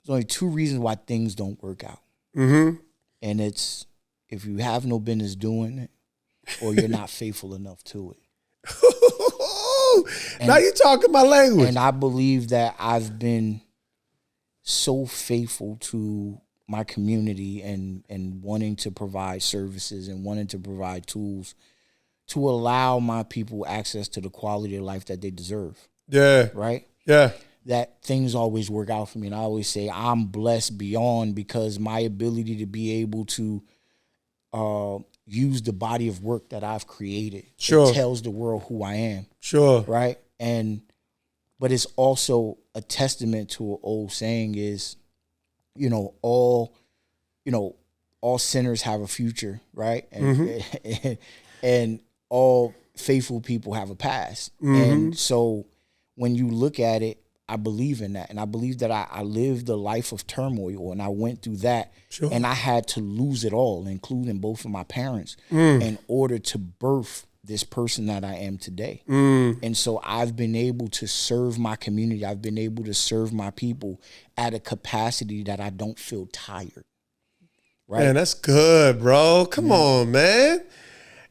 there's only two reasons why things don't work out. Mm-hmm. And it's if you have no business doing it or you're not faithful enough to it. Now you're talking my language. And I believe that I've been so faithful to my community and wanting to provide services and wanting to provide tools to allow my people access to the quality of life that they deserve. Yeah. Right? Yeah. That things always work out for me. And I always say I'm blessed beyond because my ability to be able to use the body of work that I've created. Sure. It tells the world who I am. Sure. Right? But it's also a testament to an old saying is, all sinners have a future, right? And and all faithful people have a past. And so when you look at it, I believe in that. And I believe that I lived a life of turmoil and I went through that. Sure. And I had to lose it all, including both of my parents, in order to birth this person that I am today. And so I've been able to serve my community. I've been able to serve my people at a capacity that I don't feel tired. Right? Man, that's good, bro. Come on, man.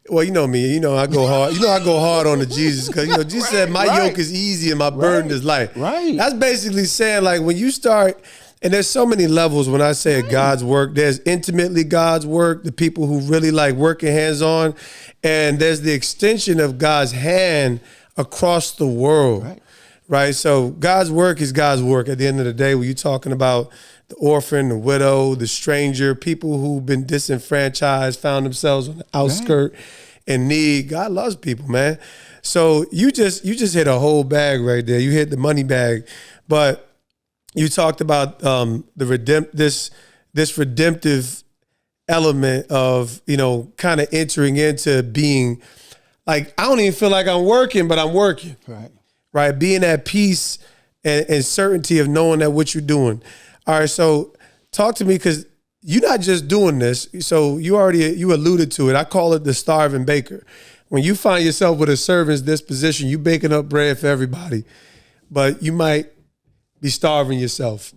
Well, you know me. I go hard. I go hard on the Jesus because Jesus said, "My yoke is easy and my burden is light." Right. That's basically saying like when you start, and there's so many levels when I say God's work. There's intimately God's work, the people who really like working hands on, and there's the extension of God's hand across the world. Right. So God's work is God's work. At the end of the day, when you're talking about the orphan, the widow, the stranger, people who've been disenfranchised, found themselves on the outskirt in need. God loves people, man. So you just hit a whole bag right there. You hit the money bag, but you talked about this redemptive element of kind of entering into being like I don't even feel like I'm working, but I'm working. Right, being at peace and certainty of knowing that what you're doing. All right, so talk to me because you're not just doing this. So you alluded to it. I call it the starving baker. When you find yourself with a servant's disposition, you baking up bread for everybody, but you might be starving yourself.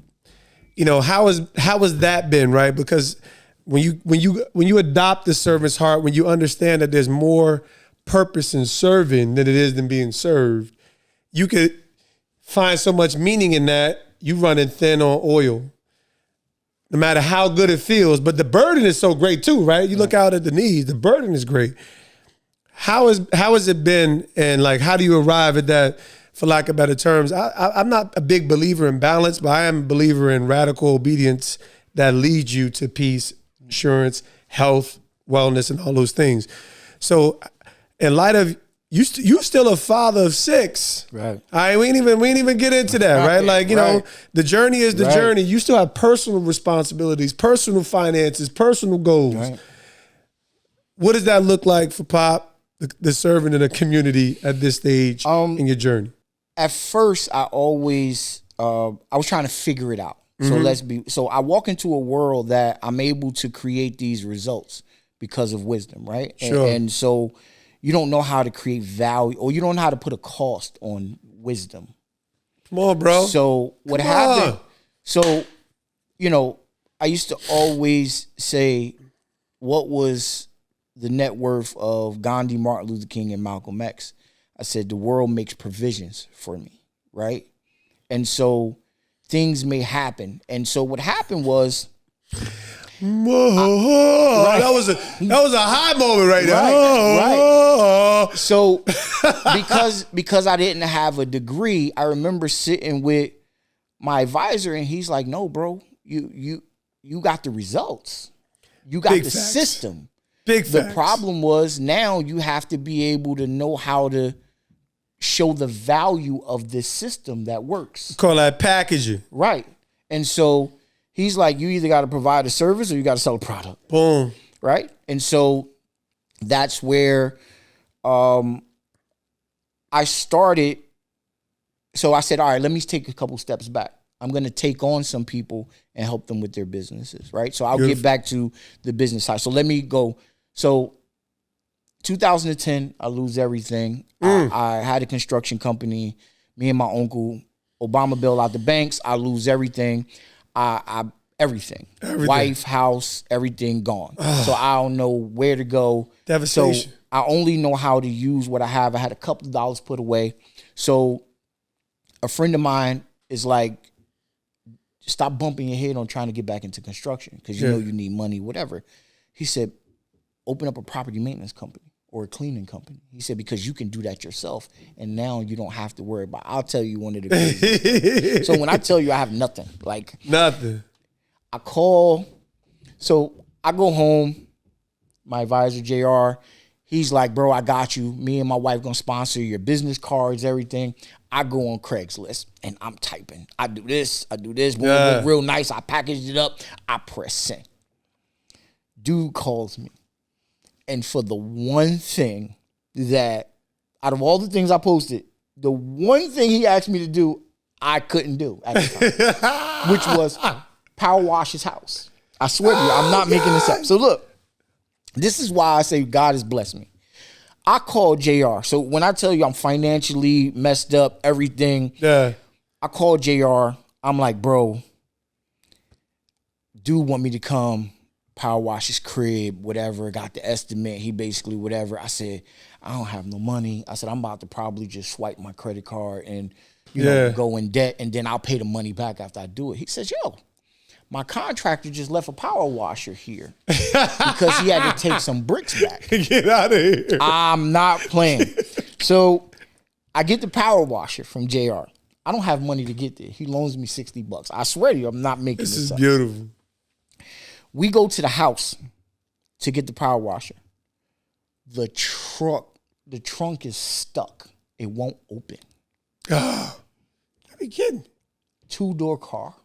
How has that been, right? Because when you adopt the servant's heart, when you understand that there's more purpose in serving than it is than being served, you could find so much meaning in that. You running thin on oil, no matter how good it feels. But the burden is so great too, right? You look out at the needs, the burden is great. How has it been, and like how do you arrive at that? For lack of better terms, I'm not a big believer in balance, but I am a believer in radical obedience that leads you to peace, assurance, health, wellness, and all those things. So, in light of you still a father of 6. Right. All right, we ain't even get into that, right? Like, the journey is the journey. You still have personal responsibilities, personal finances, personal goals. Right. What does that look like for Pop, the servant in a community at this stage in your journey? At first, I always I was trying to figure it out. So I walk into a world that I'm able to create these results because of wisdom, right? Sure. And so you don't know how to create value, or you don't know how to put a cost on wisdom. Come on, bro. So what happened? So, I used to always say, what was the net worth of Gandhi, Martin Luther King, and Malcolm X? I said, the world makes provisions for me, right? And so things may happen. And so what happened was, that was a high moment right there. Right. So because I didn't have a degree, I remember sitting with my advisor and he's like, "No, bro, you got the results. You got the system. Big The facts. problem was now you have to be able to know how to show the value of this system that works." Call that packaging. Right. And so he's like, you either got to provide a service or you got to sell a product. Boom. Right. And so that's where I started. So I said, all right, let me take a couple steps back. I'm going to take on some people and help them with their businesses. Right. So I'll get back to the business side. So let me go. So 2010, I lose everything. I had a construction company. Me and my uncle, Obama bailed out the banks. I lose everything. I everything. Wife, house, everything gone. So I don't know where to go. Devastation. So I only know how to use what I have. I had a couple of dollars put away. So a friend of mine is like, stop bumping your head on trying to get back into construction because you know you need money, whatever. He said, open up a property maintenance company or a cleaning company. He said, because you can do that yourself, and now you don't have to worry about it. I'll tell you one of the crazy. So when I tell you I have nothing, like nothing. I call, so I go home, my advisor, JR, he's like, bro, I got you. Me and my wife gonna sponsor your business cards, everything. I go on Craigslist and I'm typing. I do this. Boom, look real nice. I packaged it up. I press send. Dude calls me. And for the one thing that, out of all the things I posted, the one thing he asked me to do, I couldn't do at the time, which was power wash his house. I swear to you, I'm not making this up. So look, this is why I say God has blessed me. I called JR. So when I tell you I'm financially messed up, everything, I called JR. I'm like, bro, dude want me to come power wash his crib, whatever. Got the estimate. He basically whatever. I said, I don't have no money. I said, I'm about to probably just swipe my credit card and you know go in debt, and then I'll pay the money back after I do it. He says, yo, my contractor just left a power washer here because he had to take some bricks back. Get out of here. I'm not playing. So I get the power washer from JR. I don't have money to get there. He loans me $60. I swear to you, I'm not making this up. This is beautiful. We go to the house to get the power washer. The trunk is stuck. It won't open. Oh, you be kidding. 2-door car,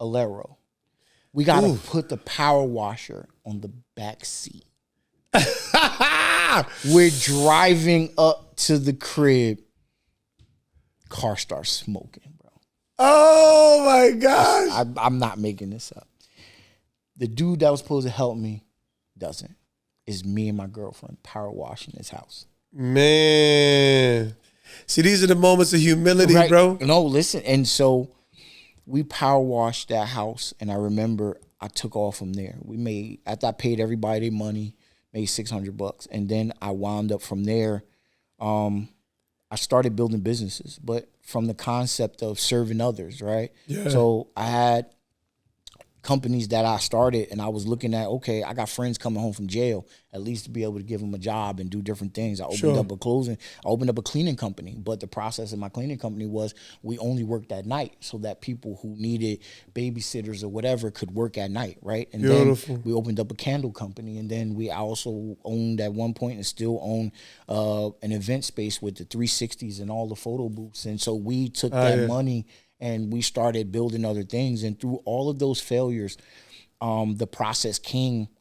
Alero. We got to put the power washer on the back seat. We're driving up to the crib. Car starts smoking, bro. Oh, my gosh. I'm not making this up. The dude that was supposed to help me doesn't. It's me and my girlfriend power washing his house. Man. See, these are the moments of humility, right. bro. No, listen. And so we power washed that house, and I remember I took off from there. We made, after I paid everybody their money, made $600, and then I wound up from there. I started building businesses, but from the concept of serving others, right? Yeah. So I had companies that I started, and I was looking at, okay, I got friends coming home from jail, at least to be able to give them a job and do different things. I opened up a cleaning company, but the process of my cleaning company was we only worked at night so that people who needed babysitters or whatever could work at night, right? And then we opened up a candle company, and then we also owned at one point and still own an event space with the 360s and all the photo booths. And so we took that money and we started building other things. And through all of those failures, the process came